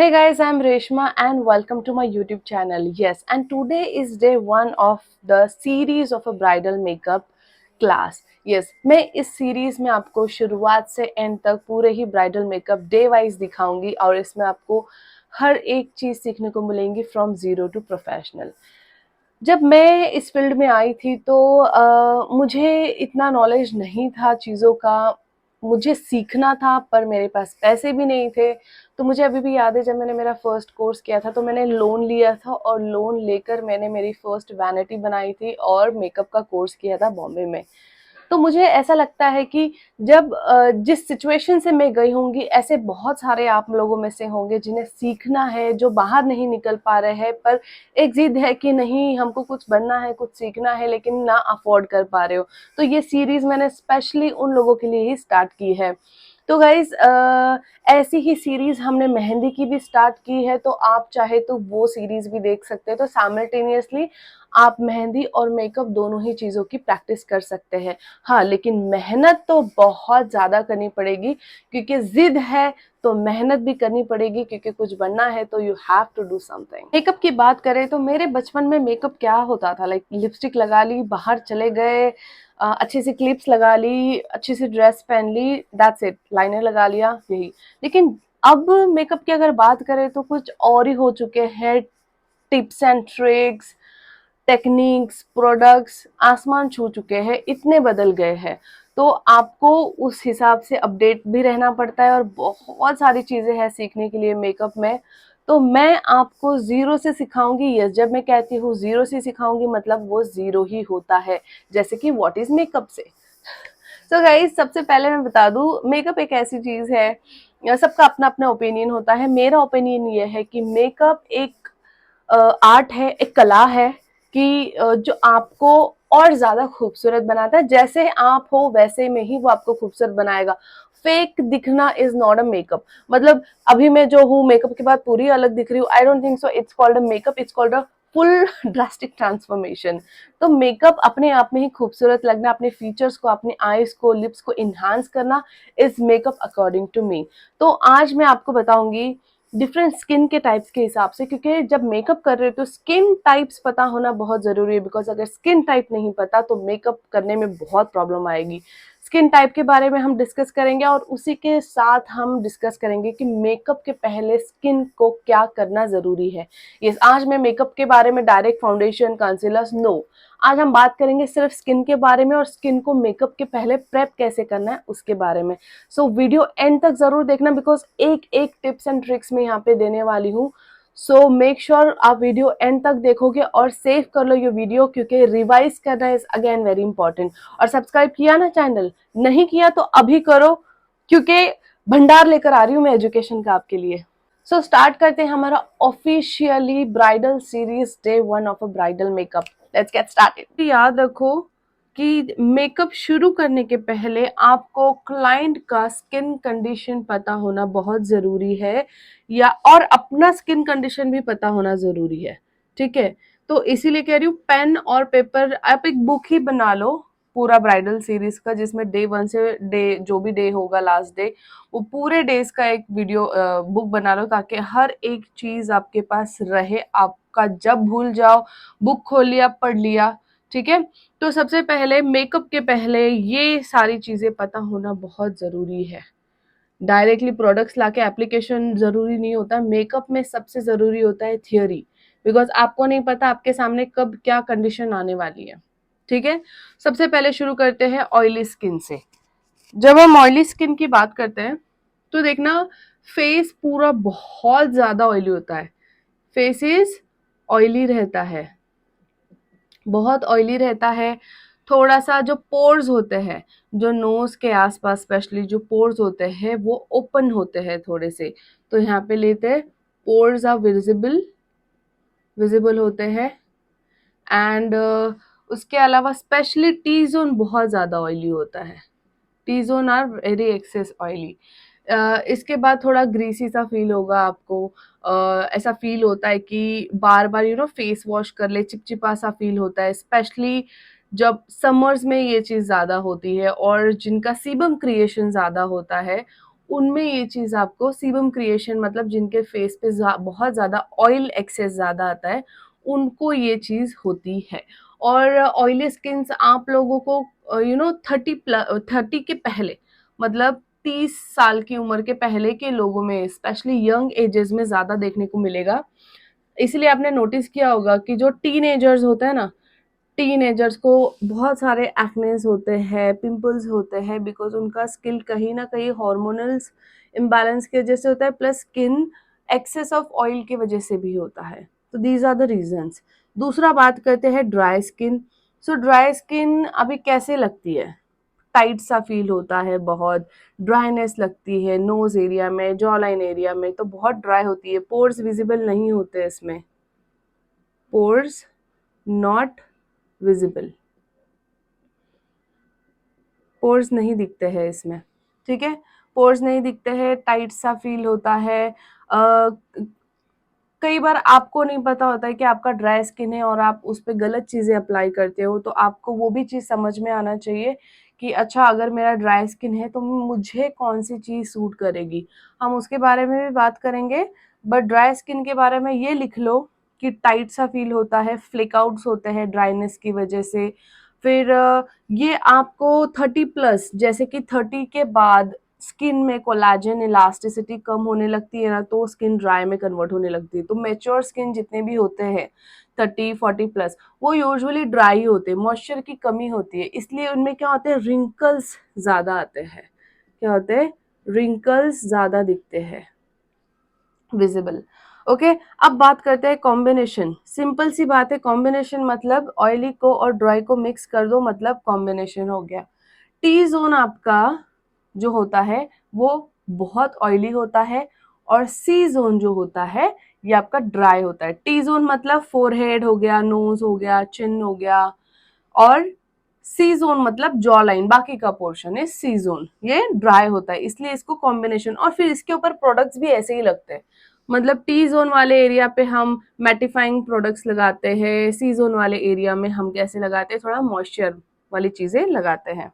Hey guys, I'm Reshma and welcome to my YouTube channel. Yes, and today is day one of the series of a bridal makeup class. Yes, मैं इस series में आपको शुरुआत से and तक पूरे ही bridal makeup day wise दिखाऊंगी और इसमें आपको हर एक चीज सीखने को मिलेंगी फ्रॉम जीरो टू प्रोफेशनल। जब मैं इस फील्ड में आई थी तो मुझे इतना नॉलेज नहीं था चीज़ों का। मुझे सीखना था पर मेरे पास पैसे भी नहीं थे। तो मुझे अभी भी याद है जब मैंने मेरा फर्स्ट कोर्स किया था तो मैंने लोन लिया था और लोन लेकर मैंने मेरी फर्स्ट वैनिटी बनाई थी और मेकअप का कोर्स किया था बॉम्बे में। तो मुझे ऐसा लगता है कि जब जिस सिचुएशन से मैं गई होंगी ऐसे बहुत सारे आप लोगों में से होंगे जिन्हें सीखना है, जो बाहर नहीं निकल पा रहे हैं पर एक जिद है कि नहीं हमको कुछ बनना है, कुछ सीखना है लेकिन ना अफोर्ड कर पा रहे हो। तो ये सीरीज मैंने स्पेशली उन लोगों के लिए ही स्टार्ट की है। तो गाइज ऐसी ही सीरीज हमने मेहंदी की भी स्टार्ट की है, तो आप चाहे तो वो सीरीज भी देख सकते हैं। तो साइमल्टेनियसली आप मेहंदी और मेकअप दोनों ही चीज़ों की प्रैक्टिस कर सकते हैं। हाँ, लेकिन मेहनत तो बहुत ज़्यादा करनी पड़ेगी क्योंकि जिद है तो मेहनत भी करनी पड़ेगी क्योंकि कुछ बनना है तो you have to do something. Makeup की बात करें तो मेरे बचपन में मेकअप क्या होता था, लाइक लिपस्टिक लगा ली, बाहर चले गए, अच्छी सी क्लिप्स लगा ली, अच्छी सी ड्रेस पहन ली, दैट्स इट, लाइनर लगा लिया, यही। लेकिन अब मेकअप की अगर बात करें तो कुछ और ही हो चुके हैं। Tips and tricks, techniques, products आसमान छू चुके हैं, इतने बदल गए हैं। तो आपको उस हिसाब से अपडेट भी रहना पड़ता है और बहुत सारी चीज़ें हैं सीखने के लिए मेकअप में। तो मैं आपको ज़ीरो से सिखाऊंगी। यस, जब मैं कहती हूँ ज़ीरो से सिखाऊंगी मतलब वो ज़ीरो ही होता है, जैसे कि व्हाट इज़ मेकअप से। सो गाइस, सबसे पहले मैं बता दूं, मेकअप एक ऐसी चीज़ है, सबका अपना अपना ओपिनियन होता है। मेरा ओपिनियन ये है कि मेकअप एक आर्ट है, एक कला है कि जो आपको और ज्यादा खूबसूरत बनाता है। जैसे आप हो वैसे में ही वो आपको खूबसूरत बनाएगा। फेक दिखना इज नॉट अ मेकअप। मतलब अभी मैं जो हूँ मेकअप के बाद पूरी अलग दिख रही हूँ, I don't think so it's called a makeup, it's called a full drastic transformation. तो मेकअप अपने आप में ही खूबसूरत लगना, अपने फीचर्स को, अपने आईज को, लिप्स को इन्हांस करना is makeup according to me. तो आज मैं आपको बताऊंगी डिफरेंट स्किन के टाइप्स के हिसाब से, क्योंकि जब मेकअप कर रहे हो तो स्किन टाइप्स पता होना बहुत जरूरी है। बिकॉज अगर स्किन टाइप नहीं पता तो मेकअप करने में बहुत प्रॉब्लम आएगी। स्किन टाइप के बारे में हम डिस्कस करेंगे और उसी के साथ हम डिस्कस करेंगे कि मेकअप के पहले स्किन को क्या करना जरूरी है। यस, आज मैं मेकअप के बारे में डायरेक्ट फाउंडेशन, कंसीलर्स, नो, आज हम बात करेंगे सिर्फ स्किन के बारे में और स्किन को मेकअप के पहले प्रेप कैसे करना है उसके बारे में। सो वीडियो एंड तक जरूर देखना बिकॉज एक एक टिप्स एंड ट्रिक्स मैं यहाँ पे देने वाली हूँ। सो मेक श्योर आप वीडियो एंड तक देखोगे और सेव कर लो ये वीडियो, क्योंकि रिवाइज करना इज अगेन वेरी इंपॉर्टेंट। और सब्सक्राइब किया ना चैनल, नहीं किया तो अभी करो, क्योंकि भंडार लेकर आ रही हूँ मैं एजुकेशन का आपके लिए। सो स्टार्ट करते हैं हमारा officially bridal series day one of a bridal makeup. Let's get started. याद रखो कि मेकअप शुरू करने के पहले आपको क्लाइंट का स्किन कंडीशन पता होना बहुत ज़रूरी है, या और अपना स्किन कंडीशन भी पता होना ज़रूरी है। ठीक है, तो इसीलिए कह रही हूँ पेन और पेपर, आप एक बुक ही बना लो पूरा ब्राइडल सीरीज का, जिसमें डे वन से डे जो भी डे होगा लास्ट डे, वो पूरे डेज का एक वीडियो बुक बना लो ताकि हर एक चीज़ आपके पास रहे। आपका जब भूल जाओ बुक खोल लिया, पढ़ लिया। ठीक है, तो सबसे पहले मेकअप के पहले ये सारी चीजें पता होना बहुत जरूरी है। डायरेक्टली प्रोडक्ट्स लाके एप्लीकेशन जरूरी नहीं होता। मेकअप में सबसे जरूरी होता है थियोरी, बिकॉज आपको नहीं पता आपके सामने कब क्या कंडीशन आने वाली है। ठीक है, सबसे पहले शुरू करते हैं ऑयली स्किन से। जब हम ऑयली स्किन की बात करते हैं तो देखना, फेस पूरा बहुत ज्यादा ऑयली होता है। फेसेस ऑयली रहता है, बहुत ऑयली रहता है। थोड़ा सा जो पोर्स होते हैं, जो नोज के आसपास स्पेशली जो पोर्स होते हैं वो ओपन होते हैं थोड़े से। तो यहाँ पे लेते हैं, पोर्स आर विजिबल, विजिबल होते हैं। एंड उसके अलावा स्पेशली टी जोन बहुत ज़्यादा ऑयली होता है। T zone are very excess oily. इसके बाद थोड़ा ग्रीसी सा फील होगा आपको। ऐसा फील होता है कि बार बार फेस वॉश कर ले, चिपचिपा सा फील होता है। स्पेशली जब समर्स में ये चीज़ ज़्यादा होती है और जिनका सीबम क्रिएशन ज़्यादा होता है उनमें ये चीज आपको सीबम क्रिएशन, मतलब जिनके फेस पे बहुत ज्यादा ऑयल एक्सेस ज्यादा आता है, उनको ये चीज होती है। और ऑयली स्किन आप लोगों को 30 के पहले, मतलब 30 साल की उम्र के पहले के लोगों में, स्पेशली यंग एजेस में ज्यादा देखने को मिलेगा। इसलिए आपने नोटिस किया होगा कि जो टीनेजर्स होते हैं ना, टीनेजर्स को बहुत सारे एक्नेस होते हैं, पिंपल्स होते हैं, बिकॉज उनका स्किन कहीं ना कहीं हार्मोनल्स इम्बैलेंस की वजह से होता है, plus skin excess of oil की वजह से भी होता है। तो दीज आर द रीजंस। दूसरा बात करते हैं ड्राई स्किन। सो ड्राई स्किन अभी कैसे लगती है? टाइट सा फील होता है, बहुत ड्राइनेस लगती है नोज एरिया में, जॉ लाइन एरिया में तो बहुत ड्राई होती है, पोर्स विजिबल नहीं होते इसमें, पोर्स नॉट विजिबल, पोर्स नहीं दिखते हैं इसमें, ठीक है। पोर्स नहीं दिखते हैं, टाइट सा फील होता है। कई बार आपको नहीं पता होता है कि आपका ड्राई स्किन है और आप उस पर गलत चीजें अप्लाई करते हो, तो आपको वो भी चीज समझ में आना चाहिए कि अच्छा अगर मेरा ड्राई स्किन है तो मुझे कौन सी चीज सूट करेगी। हम उसके बारे में भी बात करेंगे, बट ड्राई स्किन के बारे में ये लिख लो कि टाइट सा फील होता है, फ्लिक आउट्स होते हैं ड्राइनेस की वजह से। फिर ये आपको 30+, जैसे कि 30 के बाद स्किन में कोलाजन इलास्टिसिटी कम होने लगती है ना, तो स्किन ड्राई में कन्वर्ट होने लगती है। तो मेच्योर स्किन जितने भी होते हैं 30-40+, वो यूजुअली ड्राई होते हैं, मॉइस्चर की कमी होती है, इसलिए उनमें क्या होते हैं, रिंकल्स ज्यादा आते हैं। क्या होते हैं? रिंकल्स ज्यादा दिखते हैं, विजिबल। ओके, अब बात करते हैं कॉम्बिनेशन। सिंपल सी बात है, कॉम्बिनेशन मतलब ऑयली को और ड्राई को मिक्स कर दो, मतलब कॉम्बिनेशन हो गया। टी जोन आपका जो होता है वो बहुत ऑयली होता है, और सी जोन जो होता है ये आपका ड्राई होता है। टी जोन मतलब फोरहेड हो गया, नोज हो गया, चिन हो गया, और सी जोन मतलब जॉ लाइन, बाकी का पोर्शन है सी जोन, ये ड्राई होता है, इसलिए इसको कॉम्बिनेशन। और फिर इसके ऊपर प्रोडक्ट्स भी ऐसे ही लगते हैं, मतलब टी जोन वाले एरिया पे हम मैटिफाइंग प्रोडक्ट्स लगाते हैं, सी जोन वाले एरिया में हम कैसे लगाते हैं, थोड़ा मॉइस्चर वाली चीजें लगाते हैं।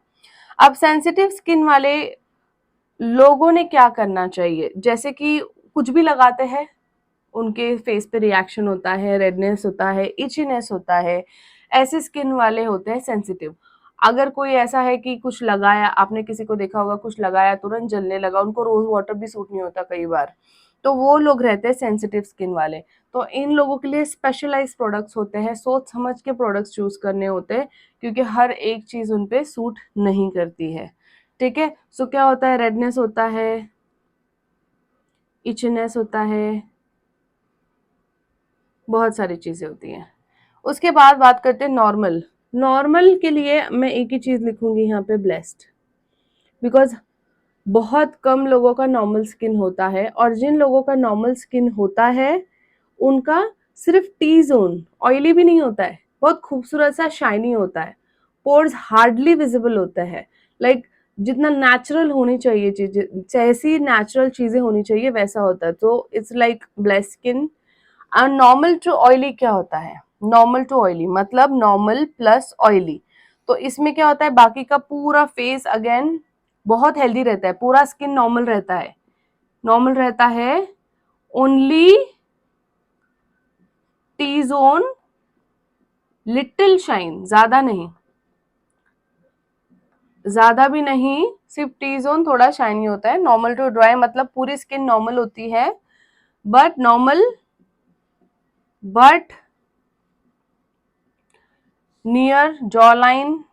अब सेंसिटिव स्किन वाले लोगों ने क्या करना चाहिए? जैसे कि कुछ भी लगाते हैं, उनके फेस पे रिएक्शन होता है, रेडनेस होता है, इचीनेस होता है, ऐसे स्किन वाले होते हैं सेंसिटिव। अगर कोई ऐसा है कि कुछ लगाया, आपने किसी को देखा होगा कुछ लगाया तुरंत जलने लगा, उनको रोज वाटर भी सूट नहीं होता कई बार, तो वो लोग रहते हैं सेंसिटिव स्किन वाले। तो इन लोगों के लिए स्पेशलाइज प्रोडक्ट्स होते हैं, सोच समझ के प्रोडक्ट्स चूज करने होते हैं, क्योंकि हर एक चीज उन पे सूट नहीं करती है, ठीक है। सो क्या होता है, रेडनेस होता है, इचनेस होता है, बहुत सारी चीजें होती हैं। उसके बाद बात करते हैं नॉर्मल। नॉर्मल के लिए मैं एक ही चीज लिखूंगी यहाँ पे, ब्लेस्ड, बिकॉज बहुत कम लोगों का नॉर्मल स्किन होता है, और जिन लोगों का नॉर्मल स्किन होता है उनका सिर्फ टी जोन ऑयली भी नहीं होता है, बहुत खूबसूरत सा शाइनी होता है, पोर्स हार्डली विजिबल होता है, लाइक जितना नेचुरल होनी चाहिए चीजें, जैसी नेचुरल चीजें होनी चाहिए वैसा होता है, तो इट्स लाइक ब्लेस्ड स्किन। और नॉर्मल टू ऑयली क्या होता है? नॉर्मल टू ऑयली मतलब नॉर्मल प्लस ऑयली। तो इसमें क्या होता है, बाकी का पूरा फेस अगेन बहुत हेल्दी रहता है, पूरा स्किन नॉर्मल रहता है, नॉर्मल रहता है, only T zone little shine, ज्यादा नहीं, ज्यादा भी नहीं, सिर्फ टी जोन थोड़ा शाइनी होता है। नॉर्मल टू ड्राई मतलब पूरी स्किन नॉर्मल होती है, but normal, but near jaw line,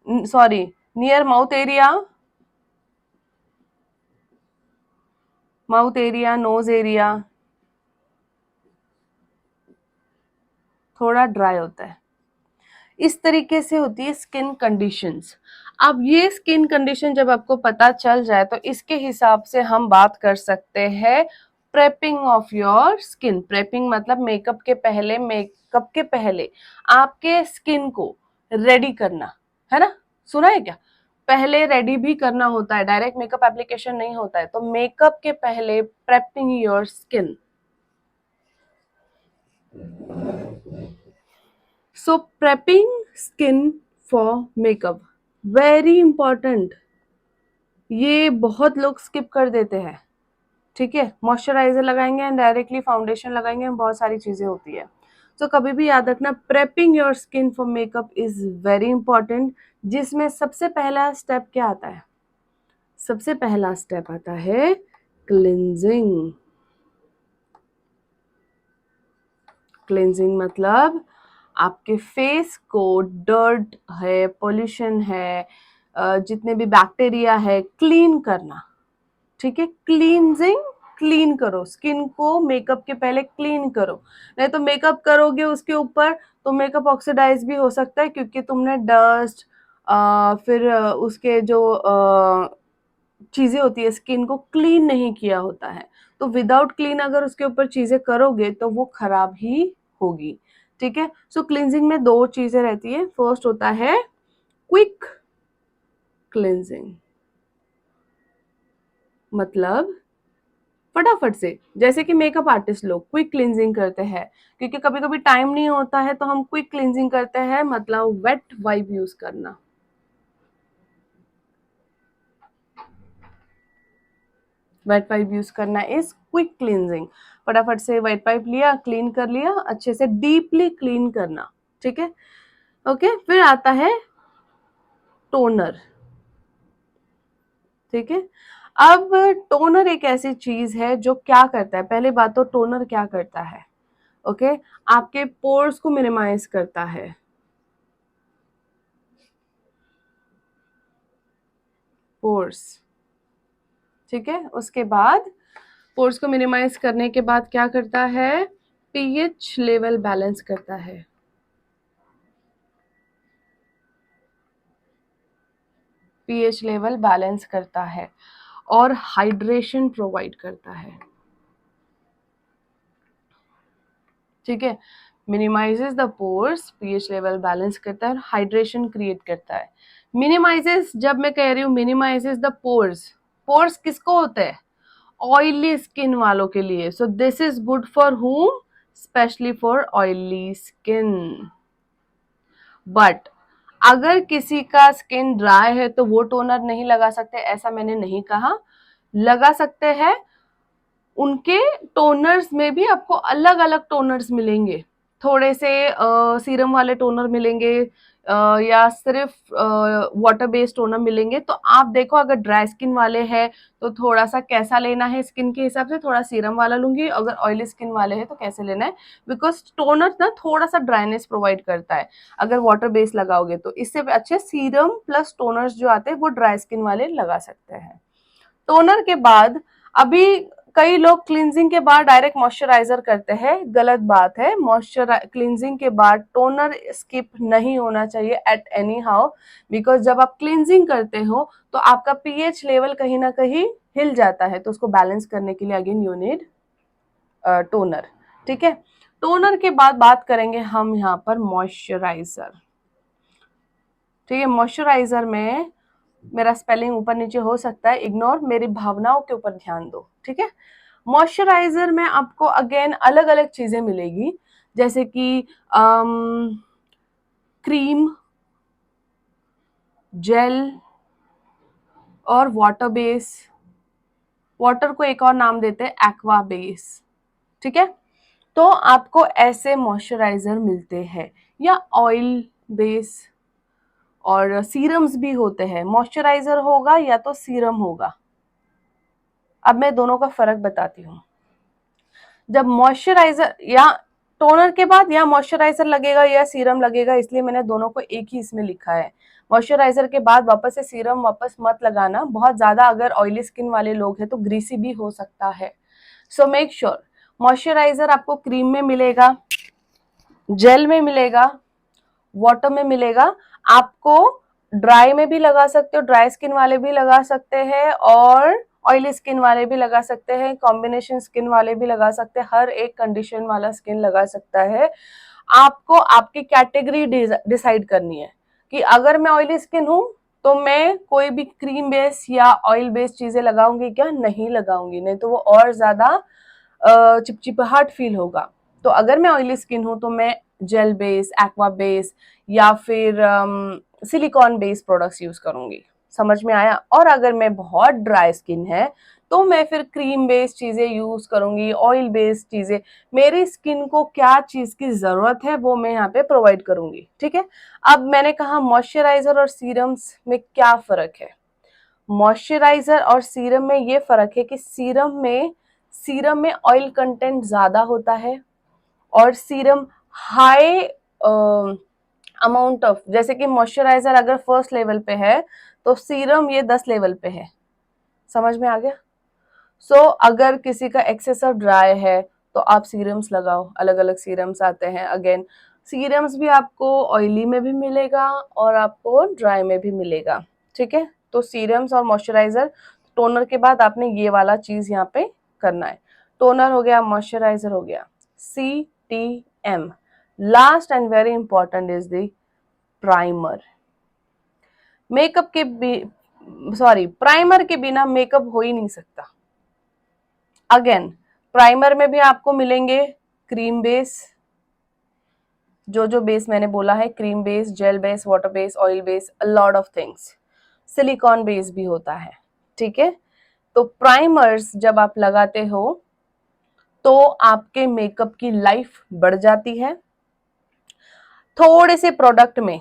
sorry, near mouth area, mouth area, knows area थोड़ा ड्राई होता है। इस तरीके से होती है स्किन कंडीशंस। अब ये स्किन कंडीशन जब आपको पता चल जाए तो इसके हिसाब से हम बात कर सकते हैं prepping of your skin. Prepping मतलब मेकअप के पहले आपके स्किन को रेडी करना, है ना? सुना है क्या? पहले रेडी भी करना होता है, डायरेक्ट मेकअप एप्लीकेशन नहीं होता है, तो मेकअप के पहले prepping your skin. So prepping skin for makeup, very important. ये बहुत लोग स्किप कर देते हैं, ठीक है। मॉइस्चराइजर लगाएंगे एंड डायरेक्टली फाउंडेशन लगाएंगे, बहुत सारी चीजें होती है। तो कभी भी याद रखना, prepping your skin for makeup is very important, जिसमें सबसे पहला स्टेप क्या आता है? सबसे पहला स्टेप आता है क्लिनजिंग। क्लिनजिंग मतलब आपके फेस को डर्ट है, पोल्यूशन है, जितने भी बैक्टीरिया है, क्लीन करना, ठीक है। क्लींजिंग, क्लीन करो स्किन को, मेकअप के पहले क्लीन करो। नहीं तो मेकअप करोगे उसके ऊपर तो मेकअप ऑक्सीडाइज भी हो सकता है, क्योंकि तुमने डस्ट फिर उसके जो चीजें होती है स्किन को क्लीन नहीं किया होता है। तो विदाउट क्लीन अगर उसके ऊपर चीजें करोगे तो वो खराब ही होगी, ठीक है। सो क्लींजिंग में दो चीजें रहती है। फर्स्ट होता है क्विक क्लींजिंग, मतलब फटाफट से, जैसे कि मेकअप आर्टिस्ट लोग क्विक क्लींजिंग करते हैं, क्योंकि कभी कभी टाइम नहीं होता है तो हम क्विक क्लींजिंग करते हैं, मतलब वेट वाइप यूज करना। वेट वाइप यूज करना इज क्विक क्लींजिंग। फटाफट से वेट वाइप लिया, क्लीन कर लिया, अच्छे से डीपली क्लीन करना, ठीक है। ओके, फिर आता है टोनर, ठीक है। अब टोनर एक ऐसी चीज है जो क्या करता है, पहले बात तो टोनर क्या करता है, ओके आपके पोर्स को मिनिमाइज करता है, पोर्स, ठीक है। उसके बाद पोर्स को मिनिमाइज करने के बाद क्या करता है, पीएच लेवल बैलेंस करता है, पीएच लेवल बैलेंस करता है और हाइड्रेशन प्रोवाइड करता है, ठीक है। Minimises the pores, pH level balance करता है और हाइड्रेशन क्रिएट करता है। मिनिमाइजेस, जब मैं कह रही हूँ मिनिमाइजेस द पोर्स, पोर्स किसको होते हैं? ऑयली स्किन वालों के लिए। So this is good for whom? Specially for oily skin. But अगर किसी का स्किन ड्राई है तो वो टोनर नहीं लगा सकते, ऐसा मैंने नहीं कहा, लगा सकते हैं। उनके टोनर्स में भी आपको अलग अलग टोनर्स मिलेंगे, थोड़े से सीरम वाले टोनर मिलेंगे, या सिर्फ वाटर बेस्ड टोनर मिलेंगे। तो आप देखो, अगर ड्राई स्किन वाले हैं तो थोड़ा सा कैसा लेना है, स्किन के हिसाब से थोड़ा सीरम वाला लूंगी, अगर ऑयली स्किन वाले हैं तो कैसे लेना है, बिकॉज टोनर ना थोड़ा सा ड्राइनेस प्रोवाइड करता है अगर वाटर बेस्ड लगाओगे तो। इससे अच्छे सीरम प्लस टोनर्स जो आते हैं वो ड्राई स्किन वाले लगा सकते हैं। टोनर के बाद अभी कई लोग क्लींजिंग के बाद डायरेक्ट मॉइस्चराइजर करते हैं, गलत बात है। मॉइस्चर क्लींजिंग के बाद टोनर स्किप नहीं होना चाहिए एट एनी हाउ, बिकॉज जब आप क्लींजिंग करते हो तो आपका पीएच लेवल कहीं ना कहीं हिल जाता है, तो उसको बैलेंस करने के लिए अगेन यू नीड टोनर, ठीक है। टोनर के बाद बात करेंगे हम यहाँ पर मॉइस्चराइजर, ठीक है। मॉइस्चराइजर में मेरा स्पेलिंग ऊपर नीचे हो सकता है, इग्नोर, मेरी भावनाओं के ऊपर ध्यान दो, ठीक है। मॉइस्चराइजर में आपको अगेन अलग अलग चीजें मिलेगी, जैसे कि क्रीम, जेल और वाटर बेस। वाटर को एक और नाम देते हैं एक्वा बेस, ठीक है। तो आपको ऐसे मॉइस्चराइजर मिलते हैं, या ऑयल बेस, और सीरम्स भी होते हैं। मॉइस्चराइजर होगा या तो सीरम होगा। अब मैं दोनों का फर्क बताती हूँ। जब मॉइस्चराइजर या टोनर के बाद या मॉइस्चराइजर लगेगा या सीरम लगेगा, इसलिए मैंने दोनों को एक ही इसमें लिखा है। मॉइस्चराइजर के बाद वापस से सीरम वापस मत लगाना, बहुत ज्यादा अगर ऑयली स्किन वाले लोग हैं तो ग्रीसी भी हो सकता है। सो मेक श्योर मॉइस्चराइजर आपको क्रीम में मिलेगा, जेल में मिलेगा, वाटर में मिलेगा। आपको ड्राई में भी लगा सकते हो, ड्राई स्किन वाले भी लगा सकते हैं और ऑयली स्किन वाले भी लगा सकते हैं, कॉम्बिनेशन स्किन वाले भी लगा सकते हैं, हर एक कंडीशन वाला स्किन लगा सकता है। आपको आपकी कैटेगरी डिसाइड करनी है कि अगर मैं ऑयली स्किन हूं तो मैं कोई भी क्रीम बेस या ऑयल बेस्ड चीजें लगाऊंगी क्या? नहीं लगाऊंगी, नहीं तो वो और ज्यादा चिपचिपाहट फील होगा। तो अगर मैं ऑयली स्किन हूं तो मैं जेल बेस, एक्वा बेस या फिर सिलिकॉन बेस्ड प्रोडक्ट्स यूज करूंगी। समझ में आया। और अगर मैं बहुत ड्राई स्किन है तो मैं फिर क्रीम बेस्ड चीजें यूज करूंगी, ऑयल बेस्ड चीजें। मेरी स्किन को क्या चीज की जरूरत है वो मैं यहाँ पे प्रोवाइड करूंगी, ठीक है। अब मैंने कहा मॉइस्चराइजर और सीरम्स में क्या फर्क है। मॉइस्चराइजर और सीरम में ये फर्क है कि सीरम में ऑयल कंटेंट ज्यादा होता है और सीरम हाई अमाउंट ऑफ, जैसे कि मॉइस्चराइजर अगर फर्स्ट लेवल पे है तो सीरम ये 10 लेवल पे है। समझ में आ गया। सो अगर किसी का एक्सेसिव ड्राई है तो आप सीरम्स लगाओ, अलग अलग सीरम्स आते हैं। अगेन सीरम्स भी आपको ऑयली में भी मिलेगा और आपको ड्राई में भी मिलेगा, ठीक है। तो सीरम्स और मॉइस्चराइजर, टोनर के बाद आपने ये वाला चीज यहाँ पे करना है। टोनर हो गया, मॉइस्चराइजर हो गया। CTM, last and very important is the primer. Makeup के प्राइमर के बिना मेकअप हो ही नहीं सकता। अगेन प्राइमर में भी आपको मिलेंगे क्रीम बेस, जो बेस मैंने बोला है, cream base, gel base, water base, oil base, a lot of things. Silicon base भी होता है, ठीक है। तो प्राइमर्स जब आप लगाते हो तो आपके मेकअप की लाइफ बढ़ जाती है। थोड़े से प्रोडक्ट में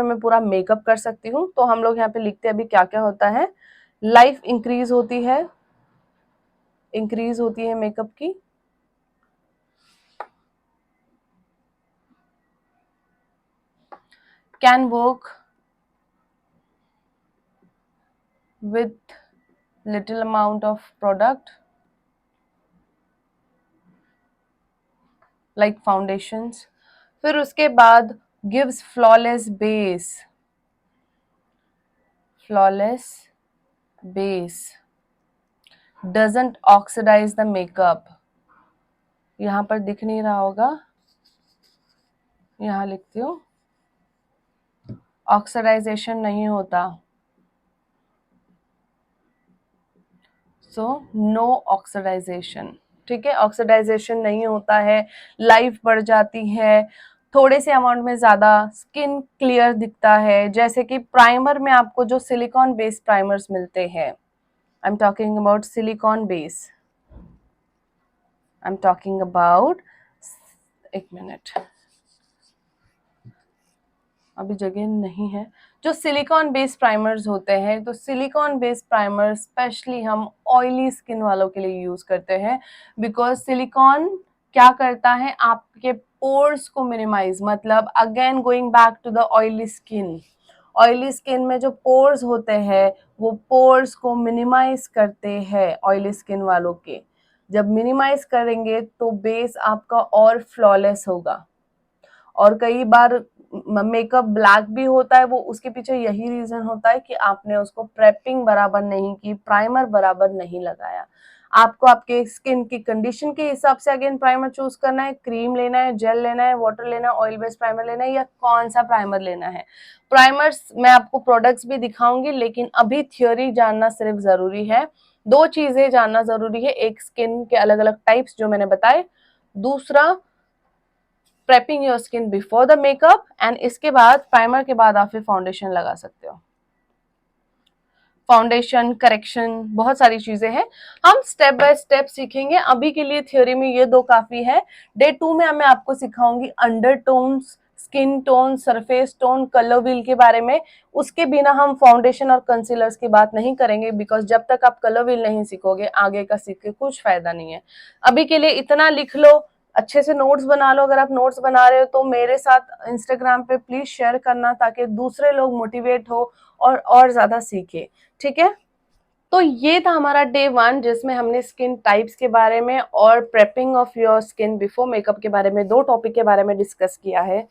मैं पूरा मेकअप कर सकती हूँ। तो हम लोग यहाँ पे लिखते हैं अभी क्या क्या होता है। लाइफ इंक्रीज होती है मेकअप की। Can work with little amount of product like foundations। फिर उसके बाद gives flawless base doesn't oxidize the makeup। यहाँ पर दिख नहीं रहा होगा, यहाँ लिखती हूँ, ऑक्सीडाइजेशन नहीं होता। सो नो ऑक्सीडाइजेशन, ठीक है। ऑक्सीडाइजेशन नहीं होता है, लाइफ बढ़ जाती है, थोड़े से अमाउंट में ज्यादा स्किन क्लियर दिखता है। जैसे कि प्राइमर में आपको जो सिलिकॉन बेस्ड प्राइमर्स मिलते हैं, I am talking about silicon base, I am talking about, एक मिनट अभी जगह नहीं है। जो सिलिकॉन बेस्ड प्राइमर्स होते हैं, तो सिलिकॉन बेस्ड प्राइमर स्पेशली हम ऑयली स्किन वालों के लिए यूज करते हैं। बिकॉज सिलिकॉन क्या करता है, आपके पोर्स को मिनिमाइज, मतलब again going back to the oily skin में जो पोर्स होते हैं वो पोर्स को मिनिमाइज करते हैं ऑयली स्किन वालों के। जब मिनिमाइज करेंगे तो बेस आपका और फ्लॉलेस होगा। और कई बार मेकअप ब्लैक भी होता है, वो उसके पीछे यही रीजन होता है कि आपने उसको प्रेपिंग बराबर नहीं की, प्राइमर बराबर नहीं लगाया। आपको आपके स्किन की कंडीशन के हिसाब से अगेन प्राइमर चूज करना है। क्रीम लेना है, जेल लेना है, वाटर लेना है, ऑयल बेस्ड प्राइमर लेना है, या कौन सा प्राइमर लेना है। प्राइमर्स मैं आपको प्रोडक्ट्स भी दिखाऊंगी, लेकिन अभी थ्योरी जानना सिर्फ जरूरी है। दो चीजें जानना जरूरी है, एक स्किन के अलग अलग टाइप्स जो मैंने बताए, दूसरा prepping your skin before the makeup, and इसके बाद प्राइमर के बाद आप फिर फाउंडेशन लगा सकते हो। फाउंडेशन, करेक्शन, बहुत सारी चीजें हैं, हम स्टेप बाय स्टेप सीखेंगे। अभी के लिए थ्योरी में ये दो काफी है। डे 2 में मैं आपको सिखाऊंगी undertones, skin tone, surface tone, colour wheel के बारे में। उसके बिना हम फाउंडेशन और कंसीलर्स की बात नहीं करेंगे, बिकॉज जब तक आप कलर व्हील नहीं सीखोगे आगे का सीख के कुछ फायदा नहीं है। अभी के लिए इतना लिख लो, अच्छे से नोट्स बना लो। अगर आप नोट्स बना रहे हो तो मेरे साथ इंस्टाग्राम पे प्लीज शेयर करना, ताकि दूसरे लोग मोटिवेट हो और ज्यादा सीखे, ठीक है। तो ये था हमारा डे 1, जिसमें हमने स्किन टाइप्स के बारे में और prepping of your skin before makeup के बारे में, दो टॉपिक के बारे में डिस्कस किया है।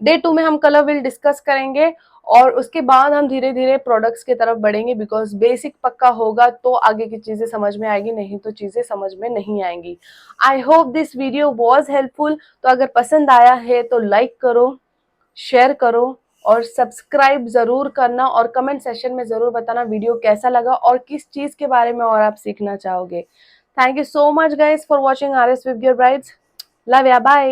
डे 2 में हम कलर व्हील डिस्कस करेंगे और उसके बाद हम धीरे धीरे प्रोडक्ट्स की तरफ बढ़ेंगे। बिकॉज बेसिक पक्का होगा तो आगे की चीजें समझ में आएगी, नहीं तो चीजें समझ में नहीं आएंगी। I hope this video was helpful. तो अगर पसंद आया है तो लाइक करो, शेयर करो और सब्सक्राइब जरूर करना, और कमेंट सेशन में जरूर बताना वीडियो कैसा लगा और किस चीज के बारे में और आप सीखना चाहोगे। Thank you so much guys for watching RS with your brides. Love या, बाय।